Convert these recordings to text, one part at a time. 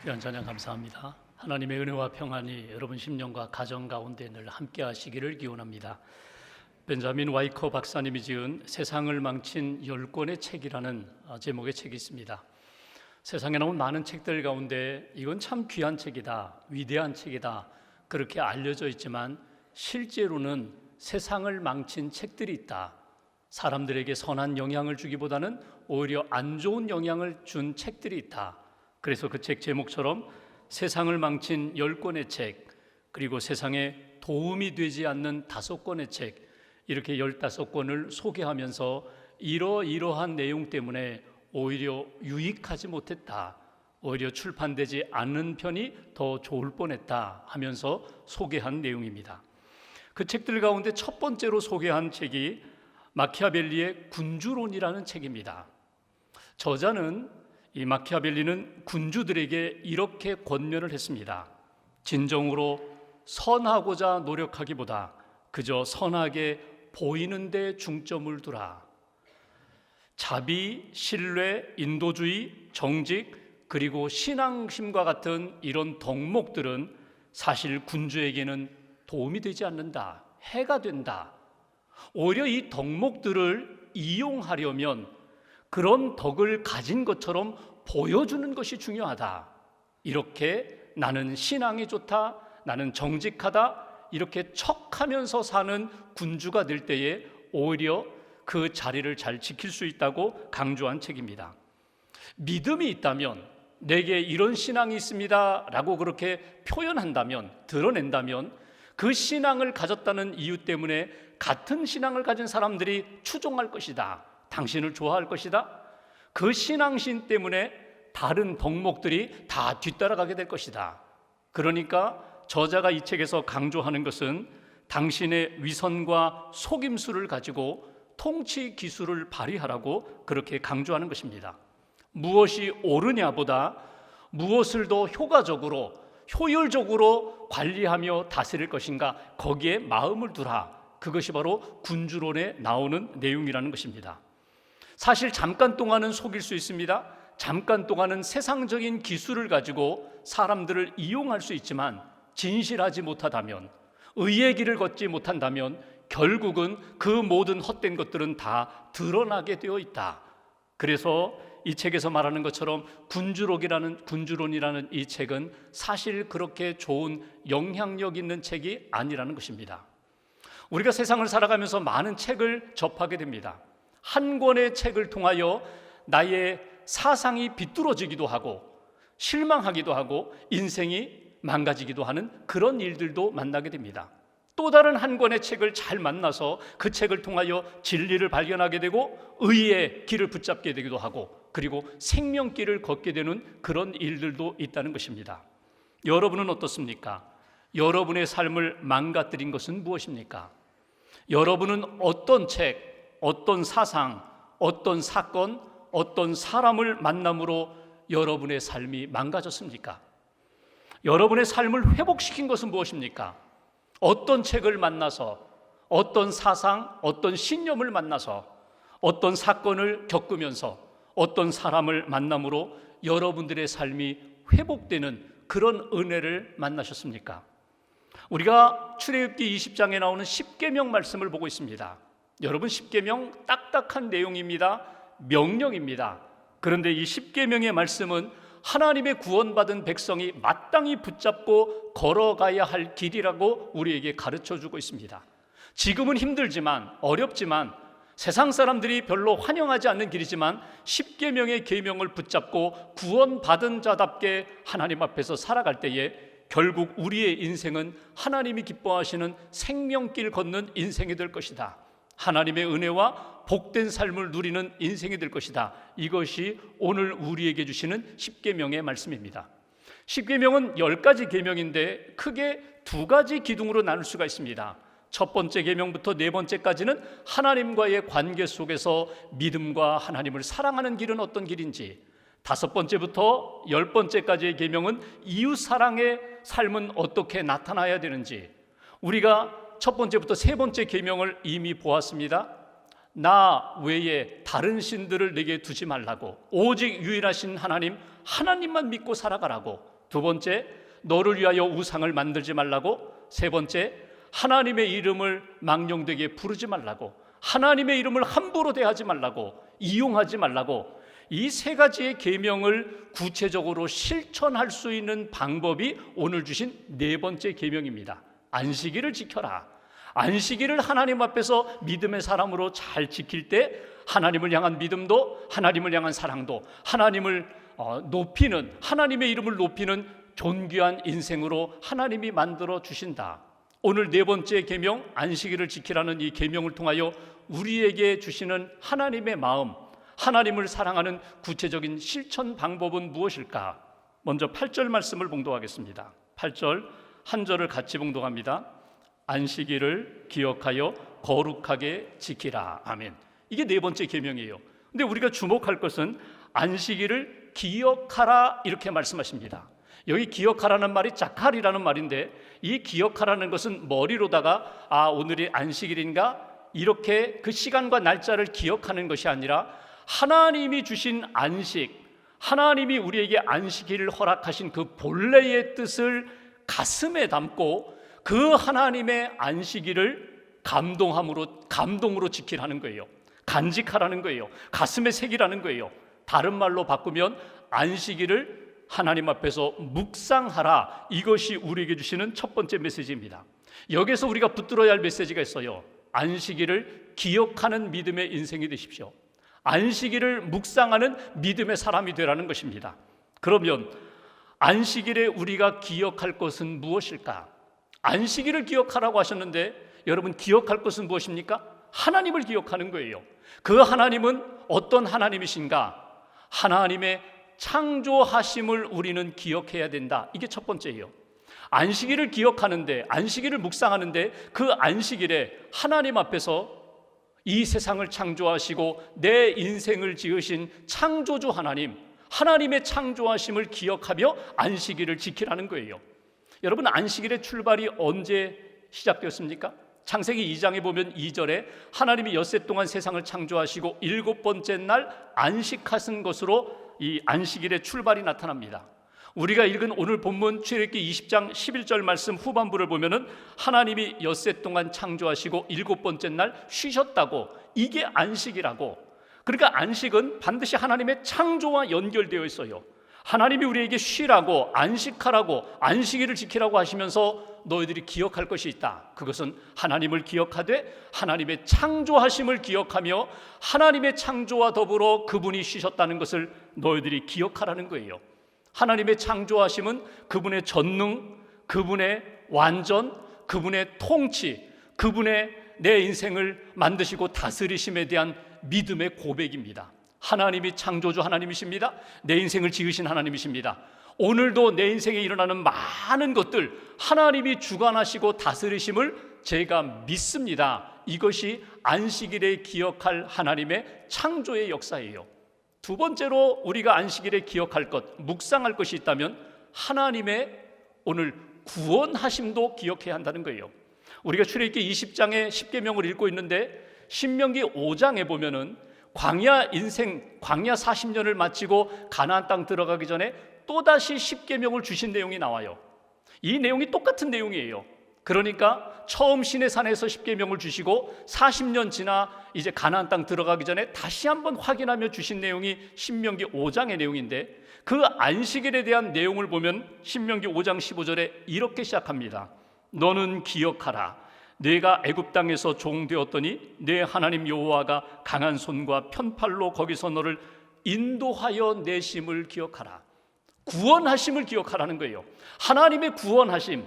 귀한 찬양 감사합니다. 하나님의 은혜와 평안이 여러분 심령과 가정 가운데 늘 함께 하시기를 기원합니다. 벤자민 와이커 박사님이 지은 세상을 망친 10권의 책이라는 제목의 책이 있습니다. 세상에 나온 많은 책들 가운데 이건 참 귀한 책이다, 위대한 책이다 그렇게 알려져 있지만 실제로는 세상을 망친 책들이 있다. 사람들에게 선한 영향을 주기보다는 오히려 안 좋은 영향을 준 책들이 있다. 그래서 그 책 제목처럼 세상을 망친 10권의 책, 그리고 세상에 도움이 되지 않는 5권의 책, 이렇게 15권을 소개하면서 이러이러한 내용 때문에 오히려 유익하지 못했다, 오히려 출판되지 않는 편이 더 좋을 뻔했다 하면서 소개한 내용입니다. 그 책들 가운데 첫 번째로 소개한 책이 마키아벨리의 군주론이라는 책입니다. 저자는 이 마키아벨리는 군주들에게 이렇게 권면을 했습니다. 진정으로 선하고자 노력하기보다 그저 선하게 보이는 데 중점을 두라. 자비, 신뢰, 인도주의, 정직, 그리고 신앙심과 같은 이런 덕목들은 사실 군주에게는 도움이 되지 않는다, 해가 된다. 오히려 이 덕목들을 이용하려면 그런 덕을 가진 것처럼 보여주는 것이 중요하다. 이렇게 나는 신앙이 좋다, 나는 정직하다, 이렇게 척하면서 사는 군주가 될 때에 오히려 그 자리를 잘 지킬 수 있다고 강조한 책입니다. 믿음이 있다면, 내게 이런 신앙이 있습니다 라고 그렇게 표현한다면, 드러낸다면 그 신앙을 가졌다는 이유 때문에 같은 신앙을 가진 사람들이 추종할 것이다, 당신을 좋아할 것이다. 그 신앙심 때문에 다른 덕목들이 다 뒤따라가게 될 것이다. 그러니까 저자가 이 책에서 강조하는 것은 당신의 위선과 속임수를 가지고 통치 기술을 발휘하라고 그렇게 강조하는 것입니다. 무엇이 옳으냐보다 무엇을 더 효과적으로, 효율적으로 관리하며 다스릴 것인가, 거기에 마음을 두라. 그것이 바로 군주론에 나오는 내용이라는 것입니다. 사실 잠깐 동안은 속일 수 있습니다. 잠깐 동안은 세상적인 기술을 가지고 사람들을 이용할 수 있지만 진실하지 못하다면, 의의 길을 걷지 못한다면 결국은 그 모든 헛된 것들은 다 드러나게 되어 있다. 그래서 이 책에서 말하는 것처럼 군주론이라는 이 책은 사실 그렇게 좋은 영향력 있는 책이 아니라는 것입니다. 우리가 세상을 살아가면서 많은 책을 접하게 됩니다. 한 권의 책을 통하여 나의 사상이 비뚤어지기도 하고 실망하기도 하고 인생이 망가지기도 하는 그런 일들도 만나게 됩니다. 또 다른 한 권의 책을 잘 만나서 그 책을 통하여 진리를 발견하게 되고 의의 길을 붙잡게 되기도 하고, 그리고 생명길을 걷게 되는 그런 일들도 있다는 것입니다. 여러분은 어떻습니까? 여러분의 삶을 망가뜨린 것은 무엇입니까? 여러분은 어떤 책, 어떤 사상, 어떤 사건, 어떤 사람을 만남으로 여러분의 삶이 망가졌습니까? 여러분의 삶을 회복시킨 것은 무엇입니까? 어떤 책을 만나서, 어떤 사상, 어떤 신념을 만나서, 어떤 사건을 겪으면서, 어떤 사람을 만남으로 여러분들의 삶이 회복되는 그런 은혜를 만나셨습니까? 우리가 출애굽기 20장에 나오는 십계명 말씀을 보고 있습니다. 여러분, 십계명 딱딱한 내용입니다. 명령입니다. 그런데 이 십계명의 말씀은 하나님의 구원받은 백성이 마땅히 붙잡고 걸어가야 할 길이라고 우리에게 가르쳐주고 있습니다. 지금은 힘들지만, 어렵지만, 세상 사람들이 별로 환영하지 않는 길이지만 십계명의 계명을 붙잡고 구원받은 자답게 하나님 앞에서 살아갈 때에 결국 우리의 인생은 하나님이 기뻐하시는 생명길 걷는 인생이 될 것이다. 하나님의 은혜와 복된 삶을 누리는 인생이 될 것이다. 이것이 오늘 우리에게 주시는 십계명의 말씀입니다. 십계명은 10가지 계명인데 크게 2가지 기둥으로 나눌 수가 있습니다. 첫 번째 계명부터 4번째까지는 하나님과의 관계 속에서 믿음과 하나님을 사랑하는 길은 어떤 길인지, 5번째부터 10번째까지의 계명은 이웃 사랑의 삶은 어떻게 나타나야 되는지, 우리가 첫 번째부터 3번째 계명을 이미 보았습니다. 나 외에 다른 신들을 내게 두지 말라고, 오직 유일하신 하나님만 믿고 살아가라고, 두 번째, 너를 위하여 우상을 만들지 말라고. 세 번째, 하나님의 이름을 망령되게 부르지 말라고. 하나님의 이름을 함부로 대하지 말라고, 이용하지 말라고. 이 세 가지의 계명을 구체적으로 실천할 수 있는 방법이 오늘 주신 네 번째 계명입니다. 안식일을 지켜라. 안식일을 하나님 앞에서 믿음의 사람으로 잘 지킬 때 하나님을 향한 믿음도, 하나님을 향한 사랑도, 하나님을 높이는, 하나님의 이름을 높이는 존귀한 인생으로 하나님이 만들어 주신다. 오늘 네 번째 계명, 안식일을 지키라는 이 계명을 통하여 우리에게 주시는 하나님의 마음, 하나님을 사랑하는 구체적인 실천 방법은 무엇일까? 먼저 8절 말씀을 봉독하겠습니다. 8절 한 절을 같이 봉독합니다. 안식일을 기억하여 거룩하게 지키라. 아멘. 이게 네 번째 계명이에요. 근데 우리가 주목할 것은 안식일을 기억하라 이렇게 말씀하십니다. 여기 기억하라는 말이 자칼이라는 말인데, 이 기억하라는 것은 머리로다가 오늘이 안식일인가 이렇게 그 시간과 날짜를 기억하는 것이 아니라 하나님이 주신 안식, 하나님이 우리에게 안식일을 허락하신 그 본래의 뜻을 가슴에 담고 그 하나님의 안식일을 감동으로 지키라는 거예요. 간직하라는 거예요. 가슴에 새기라는 거예요. 다른 말로 바꾸면 안식일을 하나님 앞에서 묵상하라. 이것이 우리에게 주시는 첫 번째 메시지입니다. 여기서 우리가 붙들어야 할 메시지가 있어요. 안식일을 기억하는 믿음의 인생이 되십시오. 안식일을 묵상하는 믿음의 사람이 되라는 것입니다. 그러면 안식일에 우리가 기억할 것은 무엇일까? 안식일을 기억하라고 하셨는데 여러분, 기억할 것은 무엇입니까? 하나님을 기억하는 거예요. 그 하나님은 어떤 하나님이신가? 하나님의 창조하심을 우리는 기억해야 된다. 이게 첫 번째예요. 안식일을 기억하는데, 안식일을 묵상하는데 그 안식일에 하나님 앞에서 이 세상을 창조하시고 내 인생을 지으신 창조주 하나님, 하나님의 창조하심을 기억하며 안식일을 지키라는 거예요. 여러분, 안식일의 출발이 언제 시작되었습니까? 창세기 2장에 보면 2절에 하나님이 엿새 동안 세상을 창조하시고 일곱 번째 날 안식하신 것으로 이 안식일의 출발이 나타납니다. 우리가 읽은 오늘 본문 출애굽기 20장 11절 말씀 후반부를 보면은 하나님이 엿새 동안 창조하시고 일곱 번째 날 쉬셨다고, 이게 안식이라고. 그러니까 안식은 반드시 하나님의 창조와 연결되어 있어요. 하나님이 우리에게 쉬라고, 안식하라고, 안식일을 지키라고 하시면서 너희들이 기억할 것이 있다. 그것은 하나님을 기억하되 하나님의 창조하심을 기억하며 하나님의 창조와 더불어 그분이 쉬셨다는 것을 너희들이 기억하라는 거예요. 하나님의 창조하심은 그분의 전능, 그분의 완전, 그분의 통치, 그분의 내 인생을 만드시고 다스리심에 대한 믿음의 고백입니다. 하나님이 창조주 하나님이십니다. 내 인생을 지으신 하나님이십니다. 오늘도 내 인생에 일어나는 많은 것들 하나님이 주관하시고 다스리심을 제가 믿습니다. 이것이 안식일에 기억할 하나님의 창조의 역사예요. 두 번째로 우리가 안식일에 기억할 것, 묵상할 것이 있다면 하나님의 오늘 구원하심도 기억해야 한다는 거예요. 우리가 출애굽기 20장의 10계명을 읽고 있는데 신명기 5장에 보면은 광야 40년을 마치고 가나안 땅 들어가기 전에 또다시 10계명을 주신 내용이 나와요. 이 내용이 똑같은 내용이에요. 그러니까 처음 시내산에서 10계명을 주시고 40년 지나 이제 가나안 땅 들어가기 전에 다시 한번 확인하며 주신 내용이 신명기 5장의 내용인데, 그 안식일에 대한 내용을 보면 신명기 5장 15절에 이렇게 시작합니다. 너는 기억하라. 내가 애굽 땅에서 종되었더니 내 하나님 여호와가 강한 손과 편팔로 거기서 너를 인도하여 내심을 기억하라. 구원하심을 기억하라는 거예요. 하나님의 구원하심,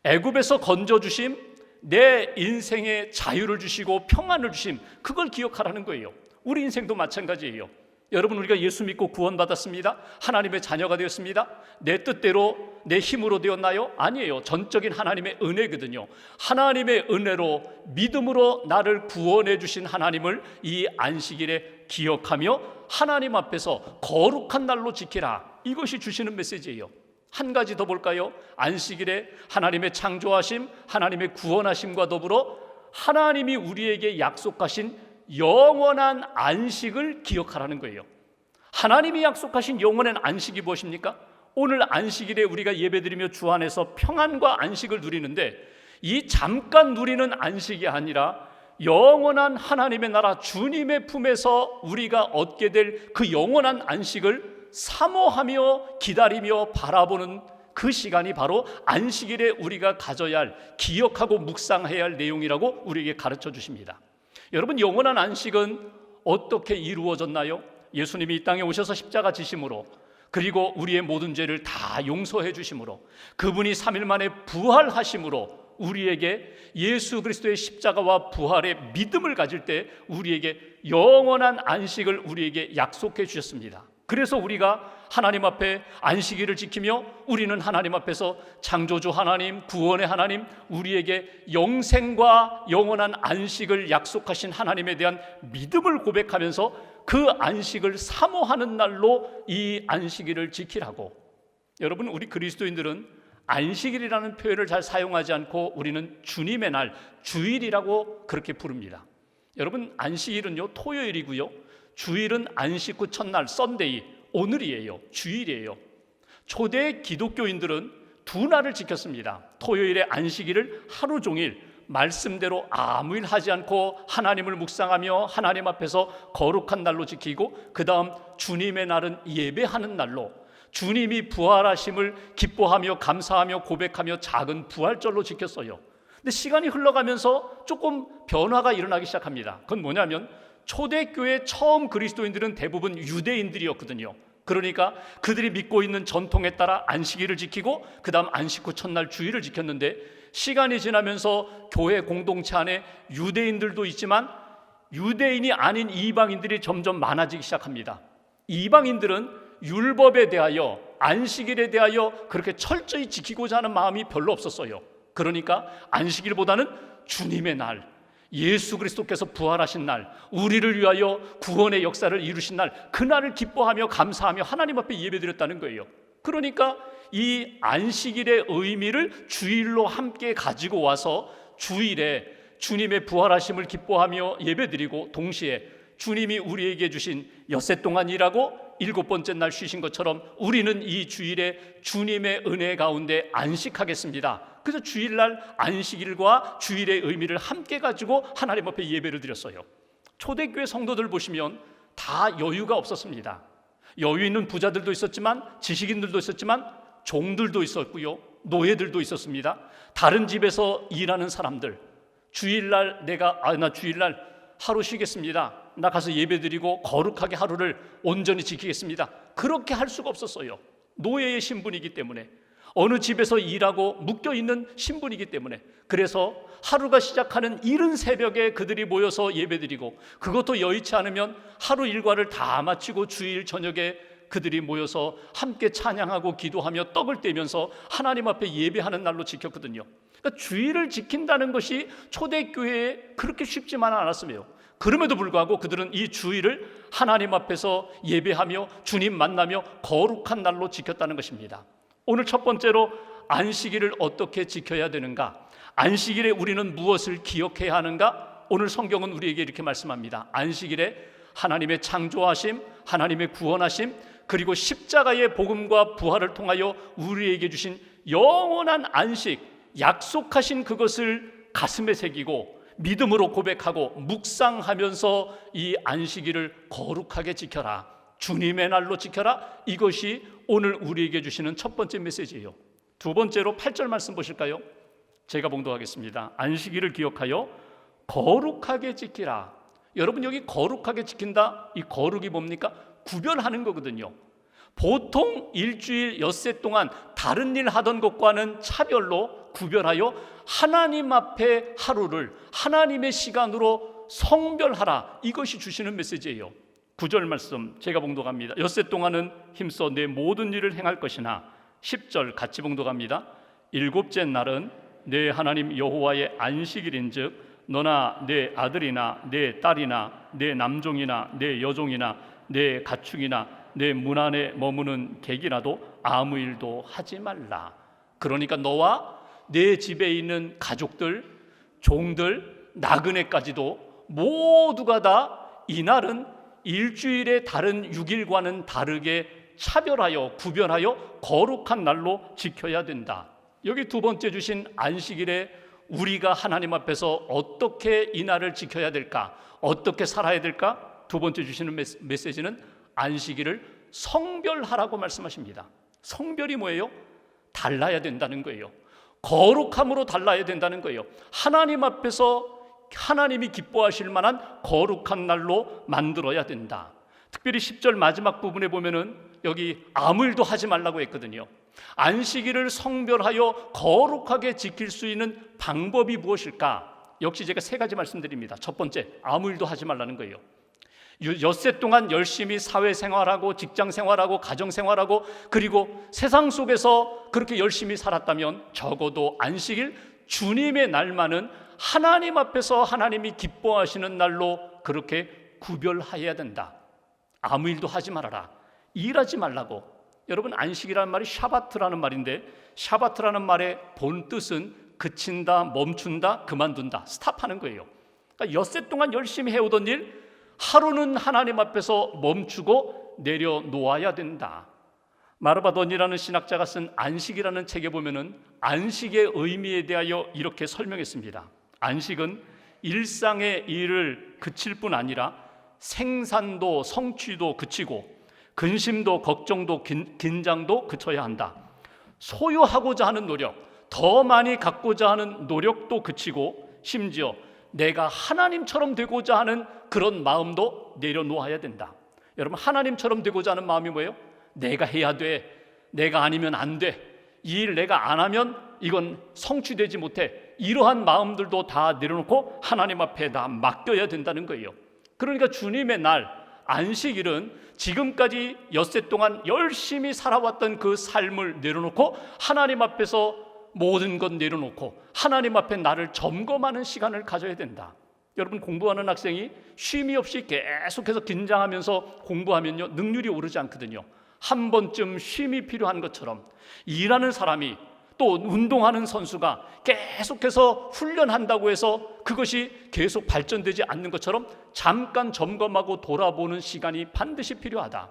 애굽에서 건져주심, 내 인생에 자유를 주시고 평안을 주심, 그걸 기억하라는 거예요. 우리 인생도 마찬가지예요. 여러분, 우리가 예수 믿고 구원받았습니다. 하나님의 자녀가 되었습니다. 내 뜻대로 내 힘으로 되었나요? 아니에요. 전적인 하나님의 은혜거든요. 하나님의 은혜로 믿음으로 나를 구원해 주신 하나님을 이 안식일에 기억하며 하나님 앞에서 거룩한 날로 지키라. 이것이 주시는 메시지예요. 한 가지 더 볼까요? 안식일에 하나님의 창조하심, 하나님의 구원하심과 더불어 하나님이 우리에게 약속하신 영원한 안식을 기억하라는 거예요. 하나님이 약속하신 영원한 안식이 무엇입니까? 오늘 안식일에 우리가 예배드리며 주 안에서 평안과 안식을 누리는데, 이 잠깐 누리는 안식이 아니라 영원한 하나님의 나라 주님의 품에서 우리가 얻게 될 그 영원한 안식을 사모하며 기다리며 바라보는 그 시간이 바로 안식일에 우리가 가져야 할, 기억하고 묵상해야 할 내용이라고 우리에게 가르쳐 주십니다. 여러분, 영원한 안식은 어떻게 이루어졌나요? 예수님이 이 땅에 오셔서 십자가 지심으로, 그리고 우리의 모든 죄를 다 용서해 주심으로, 그분이 3일 만에 부활하심으로 우리에게 예수 그리스도의 십자가와 부활의 믿음을 가질 때 우리에게 영원한 안식을 우리에게 약속해 주셨습니다. 그래서 우리가 하나님 앞에 안식일을 지키며 우리는 하나님 앞에서 창조주 하나님, 구원의 하나님, 우리에게 영생과 영원한 안식을 약속하신 하나님에 대한 믿음을 고백하면서 그 안식을 사모하는 날로 이 안식일을 지키라고. 여러분, 우리 그리스도인들은 안식일이라는 표현을 잘 사용하지 않고 우리는 주님의 날, 주일이라고 그렇게 부릅니다. 여러분, 안식일은요, 토요일이고요, 주일은 안식 후 첫날, 썬데이, 오늘이에요. 주일이에요. 초대 기독교인들은 두 날을 지켰습니다. 토요일에 안식일을 하루 종일 말씀대로 아무 일 하지 않고 하나님을 묵상하며 하나님 앞에서 거룩한 날로 지키고, 그 다음 주님의 날은 예배하는 날로, 주님이 부활하심을 기뻐하며 감사하며 고백하며 작은 부활절로 지켰어요. 근데 시간이 흘러가면서 조금 변화가 일어나기 시작합니다. 그건 뭐냐면, 초대교회 처음 그리스도인들은 대부분 유대인들이었거든요. 그러니까 그들이 믿고 있는 전통에 따라 안식일을 지키고 그 다음 안식 후 첫날 주일을 지켰는데, 시간이 지나면서 교회 공동체 안에 유대인들도 있지만 유대인이 아닌 이방인들이 점점 많아지기 시작합니다. 이방인들은 율법에 대하여, 안식일에 대하여 그렇게 철저히 지키고자 하는 마음이 별로 없었어요. 그러니까 안식일보다는 주님의 날, 예수 그리스도께서 부활하신 날, 우리를 위하여 구원의 역사를 이루신 날, 그날을 기뻐하며 감사하며 하나님 앞에 예배드렸다는 거예요. 그러니까 이 안식일의 의미를 주일로 함께 가지고 와서 주일에 주님의 부활하심을 기뻐하며 예배드리고, 동시에 주님이 우리에게 주신 엿새 동안 일하고 7번째 날 쉬신 것처럼 우리는 이 주일에 주님의 은혜 가운데 안식하겠습니다. 그래서 주일날 안식일과 주일의 의미를 함께 가지고 하나님 앞에 예배를 드렸어요. 초대교회 성도들 보시면 다 여유가 없었습니다. 여유 있는 부자들도 있었지만, 지식인들도 있었지만, 종들도 있었고요, 노예들도 있었습니다. 다른 집에서 일하는 사람들, 주일날 나 주일날 하루 쉬겠습니다, 나 가서 예배드리고 거룩하게 하루를 온전히 지키겠습니다, 그렇게 할 수가 없었어요. 노예의 신분이기 때문에, 어느 집에서 일하고 묶여있는 신분이기 때문에. 그래서 하루가 시작하는 이른 새벽에 그들이 모여서 예배드리고, 그것도 여의치 않으면 하루 일과를 다 마치고 주일 저녁에 그들이 모여서 함께 찬양하고 기도하며 떡을 떼면서 하나님 앞에 예배하는 날로 지켰거든요. 그러니까 주일을 지킨다는 것이 초대교회에 그렇게 쉽지만은 않았으며, 그럼에도 불구하고 그들은 이 주일을 하나님 앞에서 예배하며 주님 만나며 거룩한 날로 지켰다는 것입니다. 오늘 첫 번째로 안식일을 어떻게 지켜야 되는가, 안식일에 우리는 무엇을 기억해야 하는가, 오늘 성경은 우리에게 이렇게 말씀합니다. 안식일에 하나님의 창조하심, 하나님의 구원하심, 그리고 십자가의 복음과 부활을 통하여 우리에게 주신 영원한 안식, 약속하신 그것을 가슴에 새기고 믿음으로 고백하고 묵상하면서 이 안식일을 거룩하게 지켜라, 주님의 날로 지켜라, 이것이 오늘 우리에게 주시는 첫 번째 메시지예요. 두 번째로 8절 말씀 보실까요? 제가 봉독하겠습니다. 안식일을 기억하여 거룩하게 지키라. 여러분, 여기 거룩하게 지킨다, 이 거룩이 뭡니까? 구별하는 거거든요. 보통 일주일 엿새 동안 다른 일 하던 것과는 차별로 구별하여 하나님 앞에 하루를 하나님의 시간으로 성별하라, 이것이 주시는 메시지예요. 9절 말씀 제가 봉독합니다. 엿새 동안은 힘써 내 모든 일을 행할 것이나, 10절 같이 봉독합니다. 일곱째 날은 내 하나님 여호와의 안식일인즉 너나 내 아들이나 내 딸이나 내 남종이나 내 여종이나 내 가축이나 내 문 안에 머무는 객이라도 아무 일도 하지 말라. 그러니까 너와 내 집에 있는 가족들, 종들, 나그네까지도 모두가 다 이날은 일주일의 다른 6일과는 다르게 차별하여 구별하여 거룩한 날로 지켜야 된다. 여기 두 번째 주신 안식일에 우리가 하나님 앞에서 어떻게 이 날을 지켜야 될까? 어떻게 살아야 될까? 두 번째 주시는 메시지는 안식일을 성별하라고 말씀하십니다. 성별이 뭐예요? 달라야 된다는 거예요. 거룩함으로 달라야 된다는 거예요. 하나님 앞에서 하나님이 기뻐하실 만한 거룩한 날로 만들어야 된다. 특별히 10절 마지막 부분에 보면은 여기 아무 일도 하지 말라고 했거든요. 안식일을 성별하여 거룩하게 지킬 수 있는 방법이 무엇일까? 역시 제가 세 가지 말씀드립니다. 첫 번째, 아무 일도 하지 말라는 거예요. 엿새 동안 열심히 사회생활하고 직장생활하고 가정생활하고 그리고 세상 속에서 그렇게 열심히 살았다면 적어도 안식일 주님의 날만은 하나님 앞에서 하나님이 기뻐하시는 날로 그렇게 구별해야 된다. 아무 일도 하지 말아라. 일하지 말라고. 여러분, 안식이라는 말이 샤바트라는 말인데 샤바트라는 말의 본 뜻은 그친다, 멈춘다, 그만둔다, 스탑하는 거예요. 그러니까 엿새 동안 열심히 해오던 일 하루는 하나님 앞에서 멈추고 내려놓아야 된다. 마르바돈이라는 신학자가 쓴 안식이라는 책에 보면은 안식의 의미에 대하여 이렇게 설명했습니다. 안식은 일상의 일을 그칠 뿐 아니라 생산도 성취도 그치고 근심도 걱정도 긴장도 그쳐야 한다. 소유하고자 하는 노력, 더 많이 갖고자 하는 노력도 그치고 심지어 내가 하나님처럼 되고자 하는 그런 마음도 내려놓아야 된다. 여러분, 하나님처럼 되고자 하는 마음이 뭐예요? 내가 해야 돼. 내가 아니면 안 돼. 이 일 내가 안 하면 이건 성취되지 못해. 이러한 마음들도 다 내려놓고 하나님 앞에 다 맡겨야 된다는 거예요. 그러니까 주님의 날 안식일은 지금까지 엿새 동안 열심히 살아왔던 그 삶을 내려놓고 하나님 앞에서 모든 것 내려놓고 하나님 앞에 나를 점검하는 시간을 가져야 된다. 여러분, 공부하는 학생이 쉼이 없이 계속해서 긴장하면서 공부하면요 능률이 오르지 않거든요. 한 번쯤 쉼이 필요한 것처럼 일하는 사람이 또 운동하는 선수가 계속해서 훈련한다고 해서 그것이 계속 발전되지 않는 것처럼 잠깐 점검하고 돌아보는 시간이 반드시 필요하다.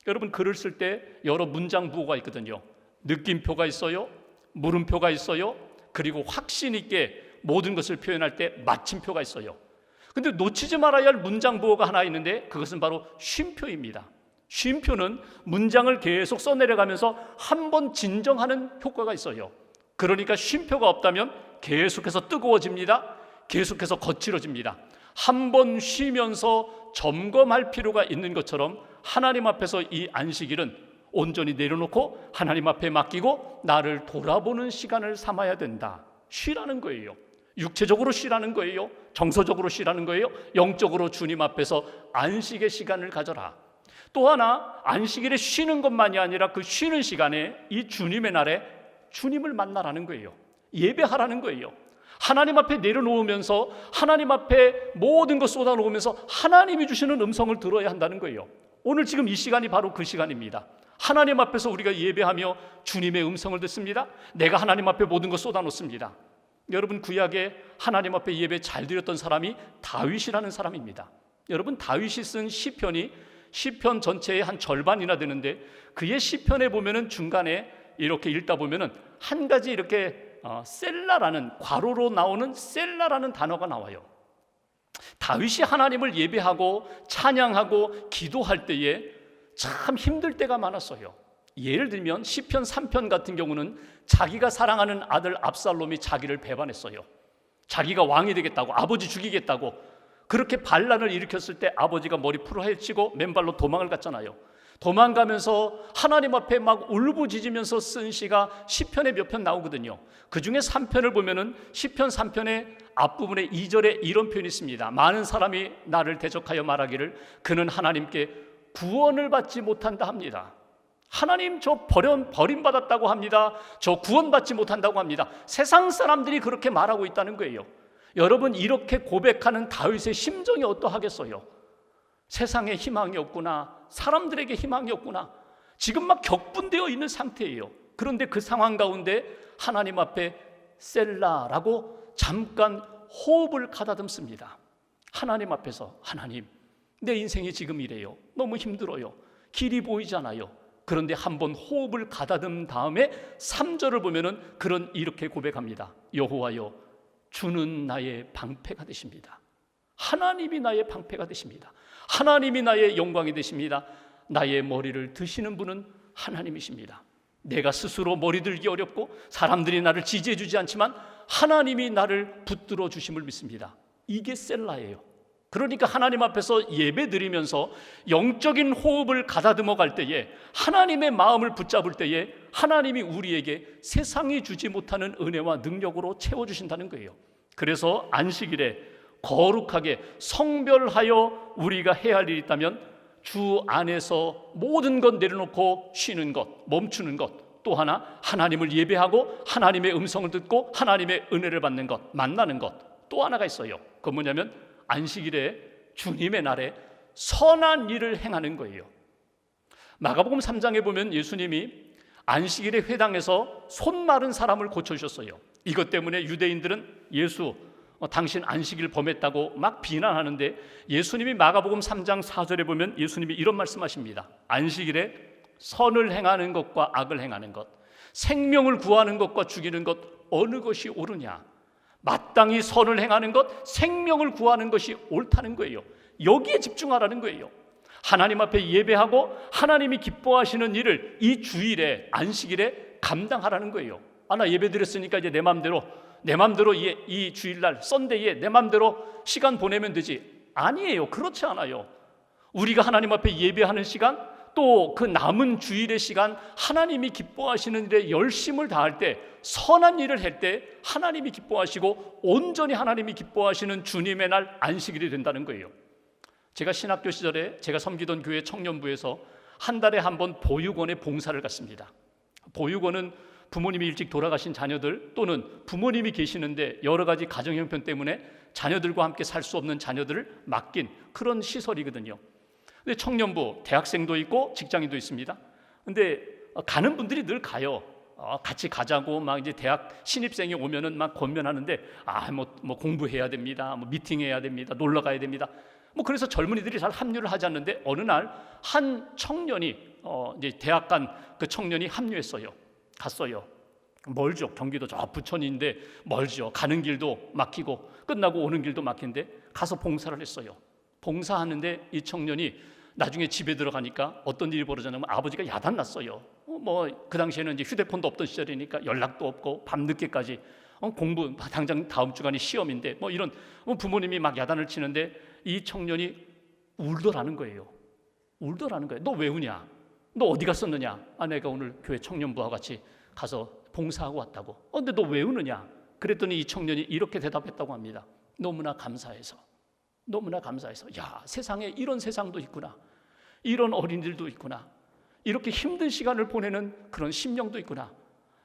여러분, 글을 쓸 때 여러 문장 부호가 있거든요. 느낌표가 있어요, 물음표가 있어요, 그리고 확신 있게 모든 것을 표현할 때 마침표가 있어요. 근데 놓치지 말아야 할 문장 부호가 하나 있는데 그것은 바로 쉼표입니다. 쉼표는 문장을 계속 써내려가면서 한 번 진정하는 효과가 있어요. 그러니까 쉼표가 없다면 계속해서 뜨거워집니다. 계속해서 거칠어집니다. 한 번 쉬면서 점검할 필요가 있는 것처럼 하나님 앞에서 이 안식일은 온전히 내려놓고 하나님 앞에 맡기고 나를 돌아보는 시간을 삼아야 된다. 쉬라는 거예요. 육체적으로 쉬라는 거예요. 정서적으로 쉬라는 거예요. 영적으로 주님 앞에서 안식의 시간을 가져라. 또 하나, 안식일에 쉬는 것만이 아니라 그 쉬는 시간에 이 주님의 날에 주님을 만나라는 거예요. 예배하라는 거예요. 하나님 앞에 내려놓으면서 하나님 앞에 모든 것 쏟아놓으면서 하나님이 주시는 음성을 들어야 한다는 거예요. 오늘 지금 이 시간이 바로 그 시간입니다. 하나님 앞에서 우리가 예배하며 주님의 음성을 듣습니다. 내가 하나님 앞에 모든 것 쏟아놓습니다. 여러분, 구약에 하나님 앞에 예배 잘 드렸던 사람이 다윗이라는 사람입니다. 여러분, 다윗이 쓴 시편이 시편 전체의 한 절반이나 되는데 그의 시편에 보면은 중간에 이렇게 읽다 보면은 한 가지 이렇게 셀라라는, 괄호로 나오는 셀라라는 단어가 나와요. 다윗이 하나님을 예배하고 찬양하고 기도할 때에 참 힘들 때가 많았어요. 예를 들면 시편 3편 같은 경우는 자기가 사랑하는 아들 압살롬이 자기를 배반했어요. 자기가 왕이 되겠다고, 아버지 죽이겠다고 그렇게 반란을 일으켰을 때 아버지가 머리 풀어헤치고 맨발로 도망을 갔잖아요. 도망가면서 하나님 앞에 막 울부짖으면서 쓴 시가 시편에 몇 편 나오거든요. 그 중에 3편을 보면은 시편 3편의 앞부분에 2절에 이런 표현이 있습니다. 많은 사람이 나를 대적하여 말하기를 그는 하나님께 구원을 받지 못한다 합니다. 하나님, 저 버림받았다고 합니다. 저 구원받지 못한다고 합니다. 세상 사람들이 그렇게 말하고 있다는 거예요. 여러분, 이렇게 고백하는 다윗의 심정이 어떠하겠어요? 세상에 희망이 없구나, 사람들에게 희망이 없구나, 지금 막 격분되어 있는 상태예요. 그런데 그 상황 가운데 하나님 앞에 셀라라고 잠깐 호흡을 가다듬습니다. 하나님 앞에서, 하나님, 내 인생이 지금 이래요. 너무 힘들어요. 길이 보이잖아요. 그런데 한번 호흡을 가다듬은 다음에 3절을 보면은 이렇게 고백합니다. 여호와여, 주는 나의 방패가 되십니다. 하나님이 나의 방패가 되십니다. 하나님이 나의 영광이 되십니다. 나의 머리를 드시는 분은 하나님이십니다. 내가 스스로 머리 들기 어렵고 사람들이 나를 지지해 주지 않지만 하나님이 나를 붙들어 주심을 믿습니다. 이게 셀라예요. 그러니까 하나님 앞에서 예배 드리면서 영적인 호흡을 가다듬어 갈 때에, 하나님의 마음을 붙잡을 때에 하나님이 우리에게 세상이 주지 못하는 은혜와 능력으로 채워주신다는 거예요. 그래서 안식일에 거룩하게 성별하여 우리가 해야 할 일이 있다면 주 안에서 모든 것 내려놓고 쉬는 것, 멈추는 것, 또 하나 하나님을 예배하고 하나님의 음성을 듣고 하나님의 은혜를 받는 것, 만나는 것, 또 하나가 있어요. 그건 뭐냐면 안식일에 주님의 날에 선한 일을 행하는 거예요. 마가복음 3장에 보면 예수님이 안식일에 회당에서 손 마른 사람을 고쳐주셨어요. 이것 때문에 유대인들은 예수, 당신 안식일 범했다고 막 비난하는데, 예수님이 마가복음 3장 4절에 보면 예수님이 이런 말씀하십니다. 안식일에 선을 행하는 것과 악을 행하는 것, 생명을 구하는 것과 죽이는 것, 어느 것이 옳으냐? 마땅히 선을 행하는 것, 생명을 구하는 것이 옳다는 거예요. 여기에 집중하라는 거예요. 하나님 앞에 예배하고 하나님이 기뻐하시는 일을 이 주일에, 안식일에 감당하라는 거예요. 나 예배 드렸으니까 이제 내 맘대로 이 주일날 썬데이에 내 맘대로 시간 보내면 되지. 아니에요. 그렇지 않아요. 우리가 하나님 앞에 예배하는 시간, 또 그 남은 주일의 시간, 하나님이 기뻐하시는 일에 열심을 다할 때, 선한 일을 할 때 하나님이 기뻐하시고 온전히 하나님이 기뻐하시는 주님의 날 안식일이 된다는 거예요. 제가 신학교 시절에 제가 섬기던 교회 청년부에서 한 달에 한 번 보육원에 봉사를 갔습니다. 보육원은 부모님이 일찍 돌아가신 자녀들, 또는 부모님이 계시는데 여러 가지 가정 형편 때문에 자녀들과 함께 살 수 없는 자녀들을 맡긴 그런 시설이거든요. 근데 청년부, 대학생도 있고 직장인도 있습니다. 근데 가는 분들이 늘 가요. 같이 가자고 막 이제 대학 신입생이 오면은 막 권면하는데, 뭐 공부해야 됩니다. 뭐 미팅해야 됩니다. 놀러 가야 됩니다. 뭐 그래서 젊은이들이 잘 합류를 하지 않는데, 어느 날 한 청년이 이제 대학 간 그 청년이 합류했어요. 갔어요. 멀죠. 경기도 저 부천인데 멀죠. 가는 길도 막히고 끝나고 오는 길도 막힌데 가서 봉사를 했어요. 봉사하는데 이 청년이 나중에 집에 들어가니까 어떤 일이 벌어졌냐면, 아버지가 야단났어요. 뭐 그 당시에는 이제 휴대폰도 없던 시절이니까 연락도 없고 밤늦게까지 공부, 당장 다음 주간이 시험인데 뭐 이런 부모님이 막 야단을 치는데 이 청년이 울더라는 거예요. 너 왜 우냐? 너 어디 갔었느냐? 내가 오늘 교회 청년부와 같이 가서 봉사하고 왔다고. 근데 너 왜 우느냐? 그랬더니 이 청년이 이렇게 대답했다고 합니다. 너무나 감사해서. 야, 세상에 이런 세상도 있구나. 이런 어린이들도 있구나. 이렇게 힘든 시간을 보내는 그런 심령도 있구나.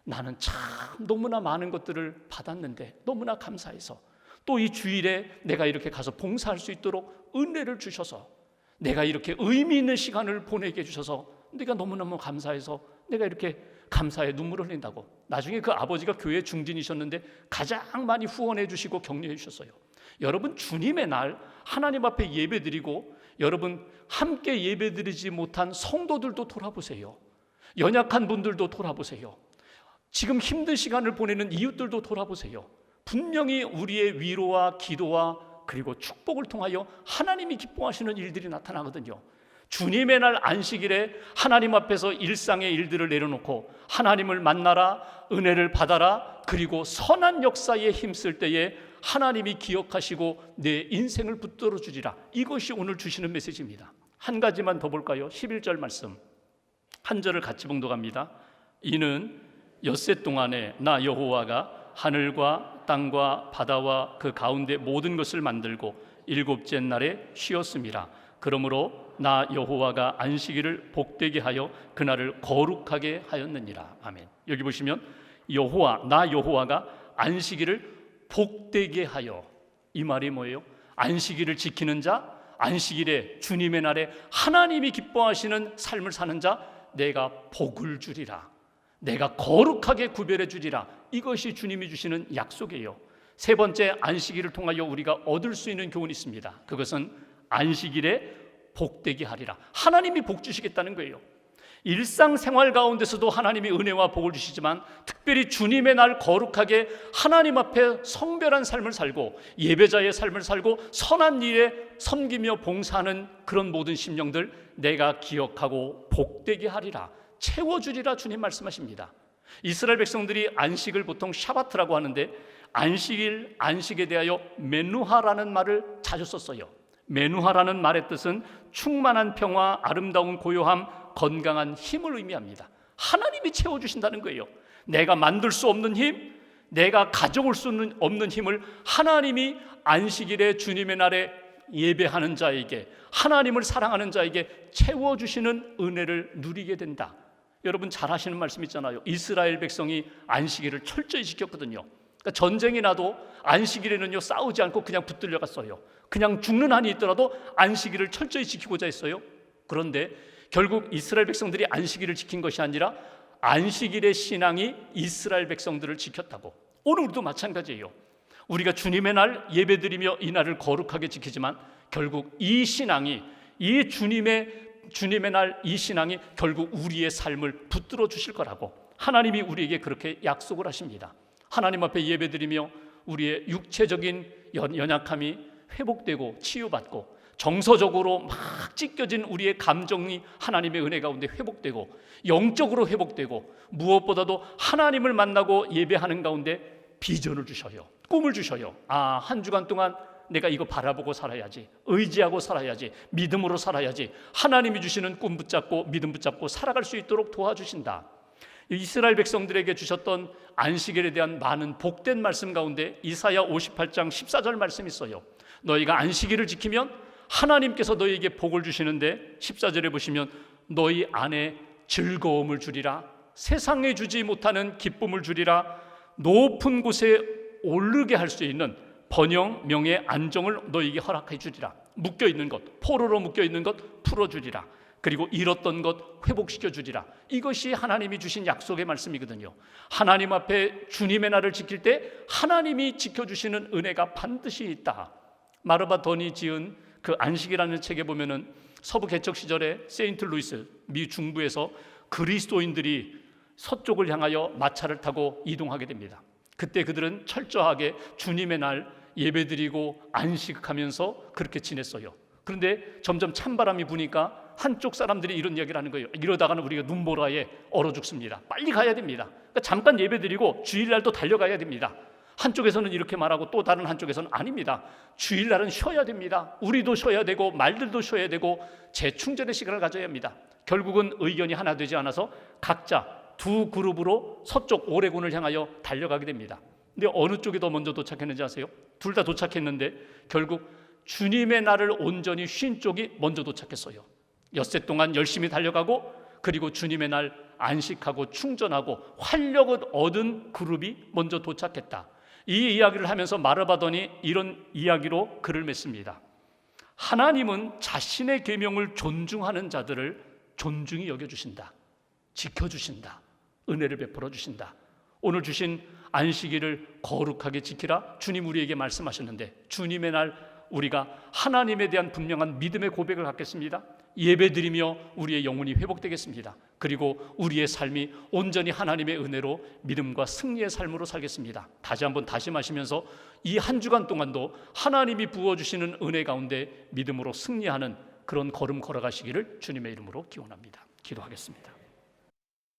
나는 참 너무나 많은 것들을 받았는데 너무나 감사해서, 또 이 주일에 내가 이렇게 가서 봉사할 수 있도록 은혜를 주셔서, 내가 이렇게 의미 있는 시간을 보내게 해주셔서 내가 너무너무 감사해서 내가 이렇게 감사의 눈물을 흘린다고. 나중에 그 아버지가 교회 중진이셨는데 가장 많이 후원해 주시고 격려해 주셨어요. 여러분, 주님의 날 하나님 앞에 예배드리고, 여러분 함께 예배드리지 못한 성도들도 돌아보세요. 연약한 분들도 돌아보세요. 지금 힘든 시간을 보내는 이웃들도 돌아보세요. 분명히 우리의 위로와 기도와 그리고 축복을 통하여 하나님이 기뻐하시는 일들이 나타나거든요. 주님의 날 안식일에 하나님 앞에서 일상의 일들을 내려놓고 하나님을 만나라, 은혜를 받아라, 그리고 선한 역사에 힘쓸 때에 하나님이 기억하시고 내 인생을 붙들어 주리라. 이것이 오늘 주시는 메시지입니다. 한 가지만 더 볼까요? 11절 말씀 한 절을 같이 봉독합니다. 이는 엿새 동안에 나 여호와가 하늘과 땅과 바다와 그 가운데 모든 것을 만들고 일곱째 날에 쉬었음이라. 그러므로 나 여호와가 안식일을 복되게 하여 그날을 거룩하게 하였느니라. 아멘. 여기 보시면 나 여호와가 안식일을 복되게 하여, 이 말이 뭐예요? 안식일을 지키는 자, 안식일에 주님의 날에 하나님이 기뻐하시는 삶을 사는 자, 내가 복을 주리라. 내가 거룩하게 구별해 주리라. 이것이 주님이 주시는 약속이에요. 세 번째, 안식일을 통하여 우리가 얻을 수 있는 교훈이 있습니다. 그것은 안식일에 복되게 하리라. 하나님이 복 주시겠다는 거예요. 일상생활 가운데서도 하나님이 은혜와 복을 주시지만 특별히 주님의 날 거룩하게 하나님 앞에 성별한 삶을 살고 예배자의 삶을 살고 선한 일에 섬기며 봉사하는 그런 모든 심령들 내가 기억하고 복되게 하리라, 채워주리라 주님 말씀하십니다. 이스라엘 백성들이 안식을 보통 샤바트라고 하는데 안식에 대하여 메누하라는 말을 자주 썼어요. 메누하라는 말의 뜻은 충만한 평화, 아름다운 고요함, 건강한 힘을 의미합니다. 하나님이 채워주신다는 거예요. 내가 만들 수 없는 힘, 내가 가져올 수 없는 힘을 하나님이 안식일에 주님의 날에 예배하는 자에게, 하나님을 사랑하는 자에게 채워주시는 은혜를 누리게 된다. 여러분 잘 아시는 말씀 있잖아요. 이스라엘 백성이 안식일을 철저히 지켰거든요. 그러니까 전쟁이 나도 안식일에는요 싸우지 않고 그냥 붙들려 갔어요. 그냥 죽는 한이 있더라도 안식일을 철저히 지키고자 했어요. 그런데 결국 이스라엘 백성들이 안식일을 지킨 것이 아니라 안식일의 신앙이 이스라엘 백성들을 지켰다고. 오늘 우리도 마찬가지예요. 우리가 주님의 날 예배드리며 이 날을 거룩하게 지키지만 결국 이 신앙이, 이 주님의 날 이 신앙이 결국 우리의 삶을 붙들어 주실 거라고 하나님이 우리에게 그렇게 약속을 하십니다. 하나님 앞에 예배드리며 우리의 육체적인 연약함이 회복되고 치유받고 정서적으로 막 찢겨진 우리의 감정이 하나님의 은혜 가운데 회복되고 영적으로 회복되고 무엇보다도 하나님을 만나고 예배하는 가운데 비전을 주셔요. 꿈을 주셔요. 한 주간 동안 내가 이거 바라보고 살아야지, 의지하고 살아야지, 믿음으로 살아야지, 하나님이 주시는 꿈 붙잡고 믿음 붙잡고 살아갈 수 있도록 도와주신다. 이스라엘 백성들에게 주셨던 안식일에 대한 많은 복된 말씀 가운데 이사야 58장 14절 말씀이 있어요. 너희가 안식일을 지키면 하나님께서 너희에게 복을 주시는데 14절에 보시면 너희 안에 즐거움을 주리라, 세상에 주지 못하는 기쁨을 주리라, 높은 곳에 오르게 할 수 있는 번영, 명예, 안정을 너희에게 허락해 주리라. 묶여있는 것, 포로로 묶여있는 것 풀어주리라. 그리고 잃었던 것 회복시켜 주리라. 이것이 하나님이 주신 약속의 말씀이거든요. 하나님 앞에 주님의 날을 지킬 때 하나님이 지켜주시는 은혜가 반드시 있다. 마르바 던이 지은 그 안식이라는 책에 보면은 서부 개척 시절에 세인트루이스 미 중부에서 그리스도인들이 서쪽을 향하여 마차를 타고 이동하게 됩니다. 그때 그들은 철저하게 주님의 날 예배드리고 안식하면서 그렇게 지냈어요. 그런데 점점 찬바람이 부니까 한쪽 사람들이 이런 이야기를 하는 거예요. 이러다가는 우리가 눈보라에 얼어 죽습니다. 빨리 가야 됩니다. 그러니까 잠깐 예배드리고 주일날도 달려가야 됩니다. 한쪽에서는 이렇게 말하고 또 다른 한쪽에서는 아닙니다. 주일날은 쉬어야 됩니다. 우리도 쉬어야 되고 말들도 쉬어야 되고 재충전의 시간을 가져야 합니다. 결국은 의견이 하나 되지 않아서 각자 두 그룹으로 서쪽 오레곤을 향하여 달려가게 됩니다. 근데 어느 쪽이 더 먼저 도착했는지 아세요? 둘 다 도착했는데 결국 주님의 날을 온전히 쉰 쪽이 먼저 도착했어요. 엿새 동안 열심히 달려가고 그리고 주님의 날 안식하고 충전하고 활력을 얻은 그룹이 먼저 도착했다. 이 이야기를 하면서 마르바돈이 이런 이야기로 글을 맺습니다. 하나님은 자신의 계명을 존중하는 자들을 존중히 여겨주신다. 지켜주신다. 은혜를 베풀어 주신다. 오늘 주신 안식일을 거룩하게 지키라 주님 우리에게 말씀하셨는데 주님의 날 우리가 하나님에 대한 분명한 믿음의 고백을 갖겠습니다. 예배드리며 우리의 영혼이 회복되겠습니다. 그리고 우리의 삶이 온전히 하나님의 은혜로 믿음과 승리의 삶으로 살겠습니다. 다시 한번 다짐하시면서 이 한 주간 동안도 하나님이 부어주시는 은혜 가운데 믿음으로 승리하는 그런 걸음 걸어가시기를 주님의 이름으로 기원합니다. 기도하겠습니다.